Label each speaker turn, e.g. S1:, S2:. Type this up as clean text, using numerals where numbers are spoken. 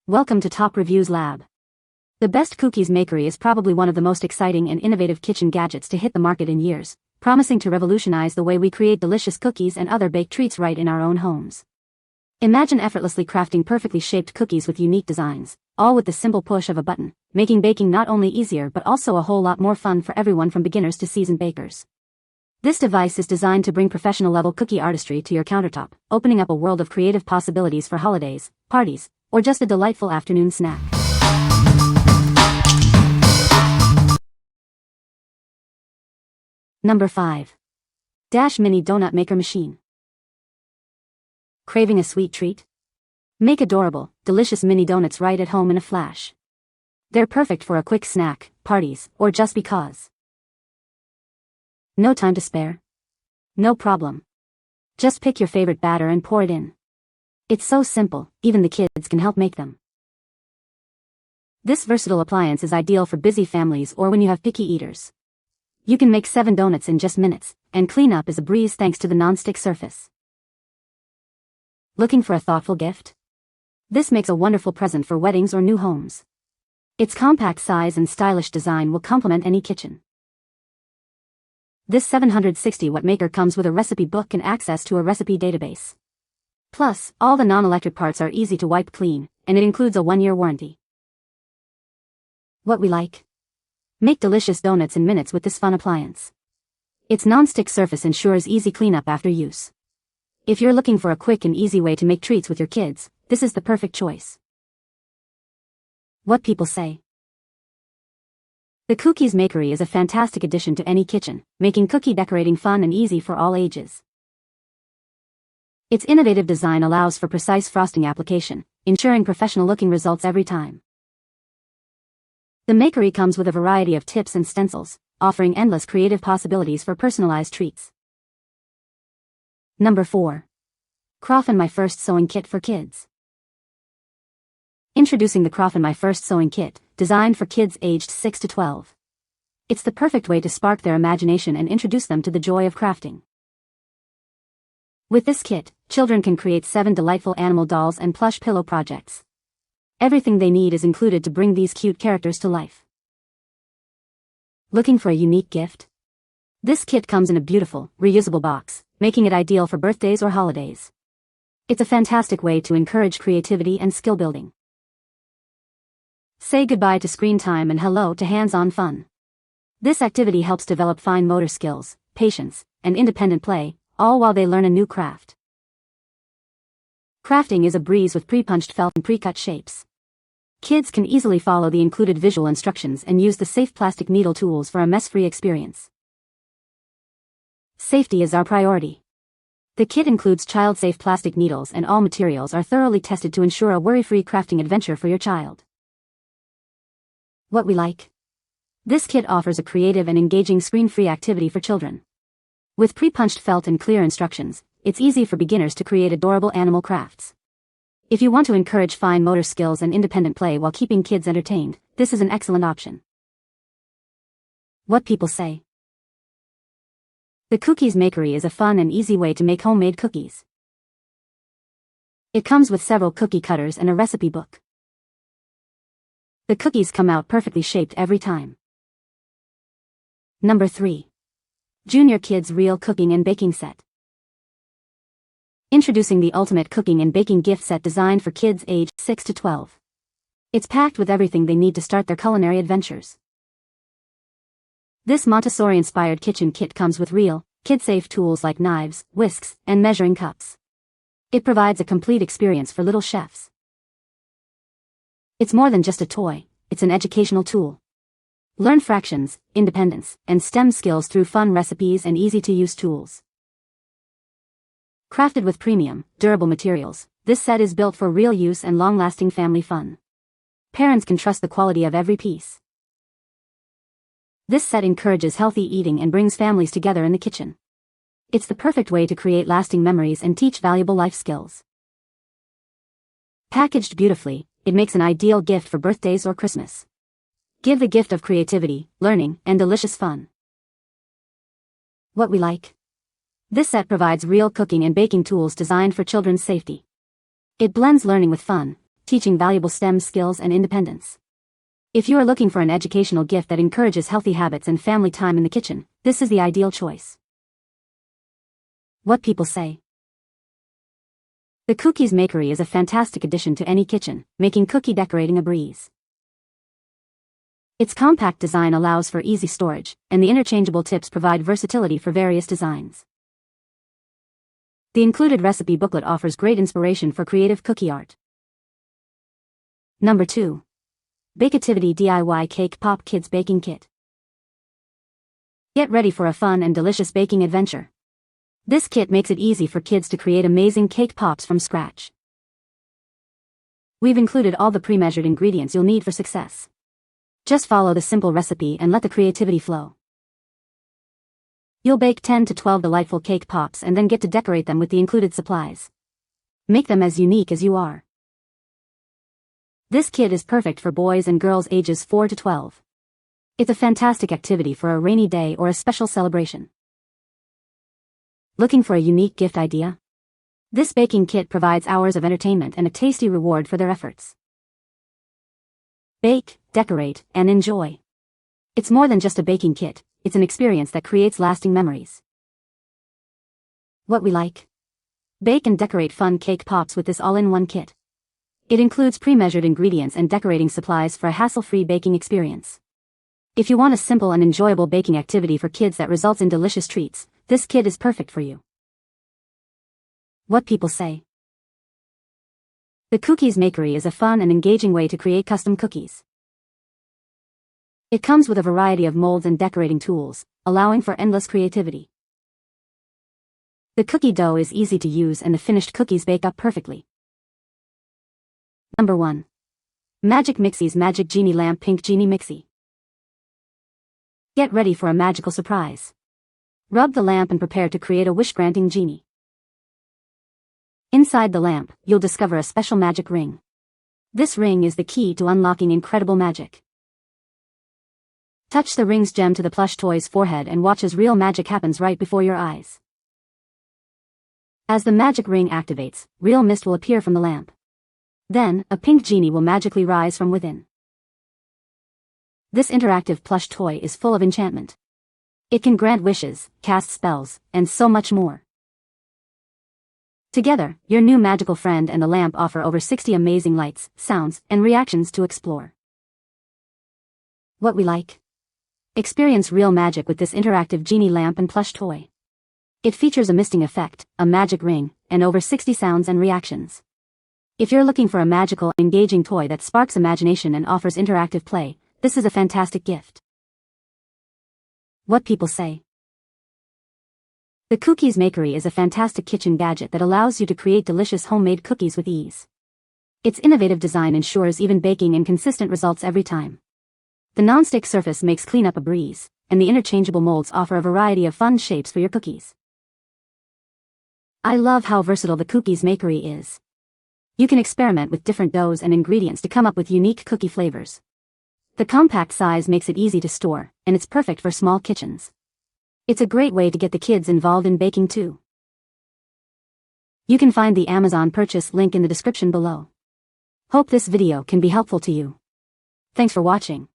S1: Welcome to Top Reviews Lab. The best Cookeeze Makery is probably one of the most exciting and innovative kitchen gadgets to hit the market in years, promising to revolutionize the way we create delicious cookies and other baked treats right in our own homes. Imagine effortlessly crafting perfectly shaped cookies with unique designs, all with the simple push of a button, making baking not only easier but also a whole lot more fun for everyone from beginners to seasoned bakers. This device is designed to bring professional-level cookie artistry to your countertop, opening up a world of creative possibilities for holidays, parties, or just a delightful afternoon snack. Number 5. Dash Mini Donut Maker Machine. Craving a sweet treat? Make adorable, delicious mini donuts right at home in a flash. They're perfect for a quick snack, parties, or just because. No time to spare? No problem. Just pick your favorite batter and pour it in. It's so simple, even the kids can help make them. This versatile appliance is ideal for busy families or when you have picky eaters. You can make 7 donuts in just minutes, and cleanup is a breeze thanks to the non-stick surface. Looking for a thoughtful gift? This makes a wonderful present for weddings or new homes. Its compact size and stylish design will complement any kitchen. This 760-watt maker comes with a recipe book and access to a recipe database. Plus, all the non-electric parts are easy to wipe clean, and it includes a 1-year warranty. What we like? Make delicious donuts in minutes with this fun appliance. Its non-stick surface ensures easy cleanup after use. If you're looking for a quick and easy way to make treats with your kids, this is the perfect choice. What people say? The Cookeeze Makery is a fantastic addition to any kitchen, making cookie decorating fun and easy for all ages. Its innovative design allows for precise frosting application, ensuring professional-looking results every time. The Makery comes with a variety of tips and stencils, offering endless creative possibilities for personalized treats. Number 4. KRAFUN My First Sewing Kit for Kids. Introducing the KRAFUN My First Sewing Kit, designed for kids aged 6 to 12. It's the perfect way to spark their imagination and introduce them to the joy of crafting. With this kit, children can create 7 delightful animal dolls and plush pillow projects. Everything they need is included to bring these cute characters to life. Looking for a unique gift? This kit comes in a beautiful, reusable box, making it ideal for birthdays or holidays. It's a fantastic way to encourage creativity and skill building. Say goodbye to screen time and hello to hands-on fun. This activity helps develop fine motor skills, patience, and independent play, all while they learn a new craft. Crafting is a breeze with pre-punched felt and pre-cut shapes. Kids can easily follow the included visual instructions and use the safe plastic needle tools for a mess-free experience. Safety is our priority. The kit includes child-safe plastic needles and all materials are thoroughly tested to ensure a worry-free crafting adventure for your child. What we like? This kit offers a creative and engaging screen-free activity for children. With pre-punched felt and clear instructions, it's easy for beginners to create adorable animal crafts. If you want to encourage fine motor skills and independent play while keeping kids entertained, this is an excellent option. What people say? The Cookeeze Makery is a fun and easy way to make homemade cookies. It comes with several cookie cutters and a recipe book. The cookies come out perfectly shaped every time. Number 3. Junior Kids Real Cooking and Baking Set. Introducing the ultimate cooking and baking gift set designed for kids aged 6 to 12. It's packed with everything they need to start their culinary adventures. This Montessori-inspired kitchen kit comes with real, kid-safe tools like knives, whisks, and measuring cups. It provides a complete experience for little chefs. It's more than just a toy, it's an educational tool. Learn fractions, independence, and STEM skills through fun recipes and easy-to-use tools. Crafted with premium, durable materials, this set is built for real use and long-lasting family fun. Parents can trust the quality of every piece. This set encourages healthy eating and brings families together in the kitchen. It's the perfect way to create lasting memories and teach valuable life skills. Packaged beautifully, it makes an ideal gift for birthdays or Christmas. Give the gift of creativity, learning, and delicious fun. What we like? This set provides real cooking and baking tools designed for children's safety. It blends learning with fun, teaching valuable STEM skills and independence. If you are looking for an educational gift that encourages healthy habits and family time in the kitchen, this is the ideal choice. What people say. The Cookeeze Makery is a fantastic addition to any kitchen, making cookie decorating a breeze. Its compact design allows for easy storage, and the interchangeable tips provide versatility for various designs. The included recipe booklet offers great inspiration for creative cookie art. Number 2. Baketivity DIY Cake Pop Kids Baking Kit. Get ready for a fun and delicious baking adventure. This kit makes it easy for kids to create amazing cake pops from scratch. We've included all the pre-measured ingredients you'll need for success. Just follow the simple recipe and let the creativity flow. You'll bake 10 to 12 delightful cake pops and then get to decorate them with the included supplies. Make them as unique as you are. This kit is perfect for boys and girls ages 4 to 12. It's a fantastic activity for a rainy day or a special celebration. Looking for a unique gift idea? This baking kit provides hours of entertainment and a tasty reward for their efforts. Bake, decorate, and enjoy. It's more than just a baking kit, it's an experience that creates lasting memories. What we like? Bake and decorate fun cake pops with this all-in-one kit. It includes pre-measured ingredients and decorating supplies for a hassle-free baking experience. If you want a simple and enjoyable baking activity for kids that results in delicious treats, this kit is perfect for you. What people say. The Cookeeze Makery is a fun and engaging way to create custom cookies. It comes with a variety of molds and decorating tools, allowing for endless creativity. The cookie dough is easy to use and the finished cookies bake up perfectly. Number 1. Magic Mixies Magic Genie Lamp Pink Genie Mixie. Get ready for a magical surprise. Rub the lamp and prepare to create a wish-granting genie. Inside the lamp, you'll discover a special magic ring. This ring is the key to unlocking incredible magic. Touch the ring's gem to the plush toy's forehead and watch as real magic happens right before your eyes. As the magic ring activates, real mist will appear from the lamp. Then, a pink genie will magically rise from within. This interactive plush toy is full of enchantment. It can grant wishes, cast spells, and so much more. Together, your new magical friend and the lamp offer over 60 amazing lights, sounds, and reactions to explore. What we like? Experience real magic with this interactive genie lamp and plush toy. It features a misting effect, a magic ring, and over 60 sounds and reactions. If you're looking for a magical, engaging toy that sparks imagination and offers interactive play, this is a fantastic gift. What people say. The Cookeeze Makery is a fantastic kitchen gadget that allows you to create delicious homemade cookies with ease. Its innovative design ensures even baking and consistent results every time. The non-stick surface makes cleanup a breeze, and the interchangeable molds offer a variety of fun shapes for your cookies. I love how versatile the Cookeeze Makery is. You can experiment with different doughs and ingredients to come up with unique cookie flavors. The compact size makes it easy to store, and it's perfect for small kitchens. It's a great way to get the kids involved in baking too. You can find the Amazon purchase link in the description below. Hope this video can be helpful to you. Thanks for watching.